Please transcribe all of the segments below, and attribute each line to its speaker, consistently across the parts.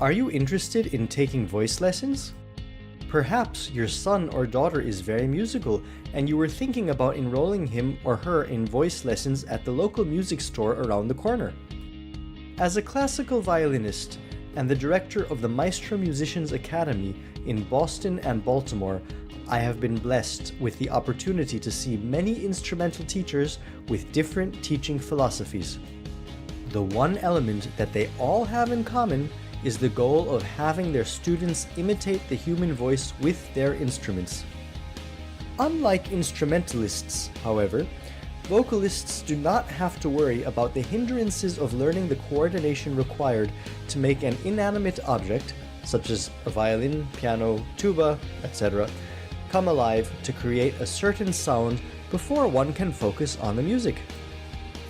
Speaker 1: Are you interested in taking voice lessons? Perhaps your son or daughter is very musical and you were thinking about enrolling him or her in voice lessons at the local music store around the corner. As a classical violinist and the director of the Maestro Musicians Academy in Boston and Baltimore, I have been blessed with the opportunity to see many instrumental teachers with different teaching philosophies. The one element that they all have in common is the goal of having their students imitate the human voice with their instruments. Unlike instrumentalists, however, vocalists do not have to worry about the hindrances of learning the coordination required to make an inanimate object, such as a violin, piano, tuba, etc., come alive to create a certain sound before one can focus on the music.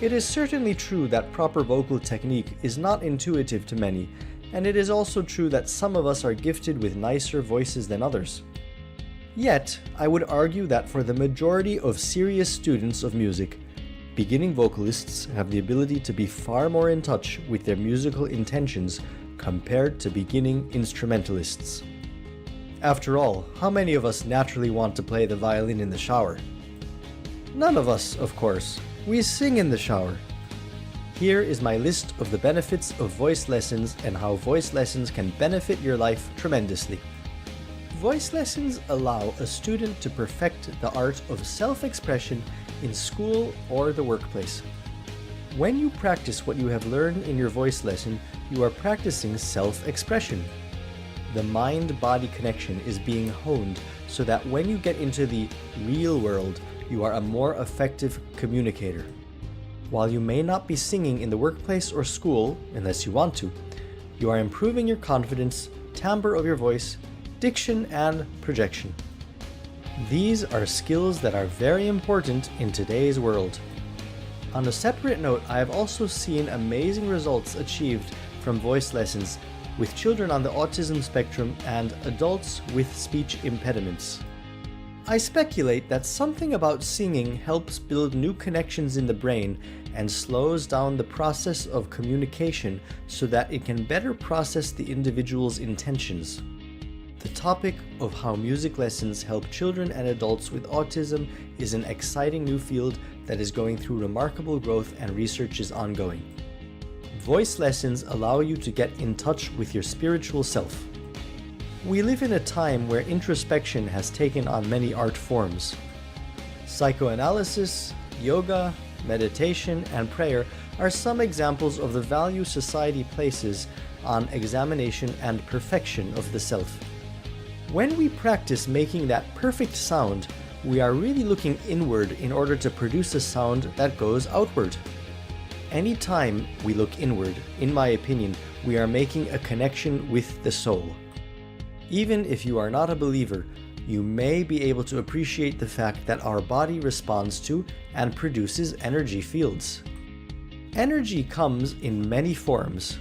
Speaker 1: It is certainly true that proper vocal technique is not intuitive to many, and it is also true that some of us are gifted with nicer voices than others. Yet, I would argue that for the majority of serious students of music, beginning vocalists have the ability to be far more in touch with their musical intentions compared to beginning instrumentalists. After all, how many of us naturally want to play the violin in the shower? None of us, of course. We sing in the shower. Here is my list of the benefits of voice lessons and how voice lessons can benefit your life tremendously. Voice lessons allow a student to perfect the art of self-expression in school or the workplace. When you practice what you have learned in your voice lesson, you are practicing self-expression. The mind-body connection is being honed so that when you get into the real world, you are a more effective communicator. While you may not be singing in the workplace or school, unless you want to, you are improving your confidence, timbre of your voice, diction, and projection. These are skills that are very important in today's world. On a separate note, I have also seen amazing results achieved from voice lessons with children on the autism spectrum and adults with speech impediments. I speculate that something about singing helps build new connections in the brain and slows down the process of communication so that it can better process the individual's intentions. The topic of how music lessons help children and adults with autism is an exciting new field that is going through remarkable growth and research is ongoing. Voice lessons allow you to get in touch with your spiritual self. We live in a time where introspection has taken on many art forms. Psychoanalysis, yoga, meditation, and prayer are some examples of the value society places on examination and perfection of the self. When we practice making that perfect sound, we are really looking inward in order to produce a sound that goes outward. Anytime we look inward, in my opinion, we are making a connection with the soul. Even if you are not a believer, you may be able to appreciate the fact that our body responds to and produces energy fields. Energy comes in many forms.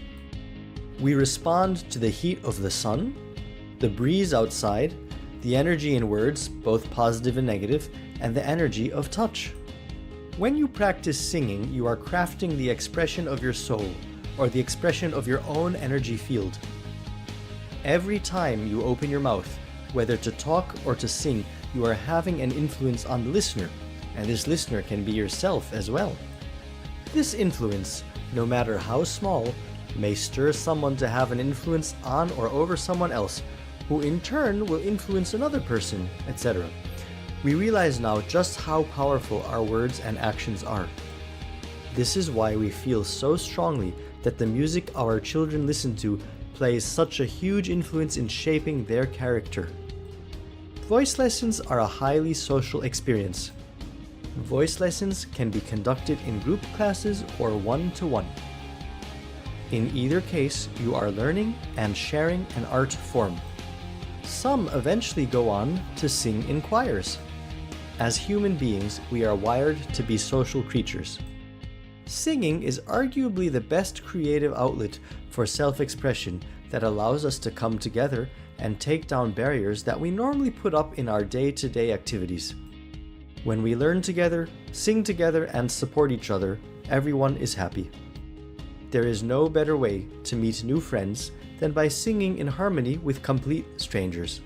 Speaker 1: We respond to the heat of the sun, the breeze outside, the energy in words, both positive and negative, and the energy of touch. When you practice singing, you are crafting the expression of your soul, or the expression of your own energy field. Every time you open your mouth, whether to talk or to sing, you are having an influence on the listener, and this listener can be yourself as well. This influence, no matter how small, may stir someone to have an influence on or over someone else, who in turn will influence another person, etc. We realize now just how powerful our words and actions are. This is why we feel so strongly that the music our children listen to plays such a huge influence in shaping their character. Voice lessons are a highly social experience. Voice lessons can be conducted in group classes or one-to-one. In either case, you are learning and sharing an art form. Some eventually go on to sing in choirs. As human beings, we are wired to be social creatures. Singing is arguably the best creative outlet for self-expression that allows us to come together and take down barriers that we normally put up in our day-to-day activities. When we learn together, sing together, and support each other, everyone is happy. There is no better way to meet new friends than by singing in harmony with complete strangers.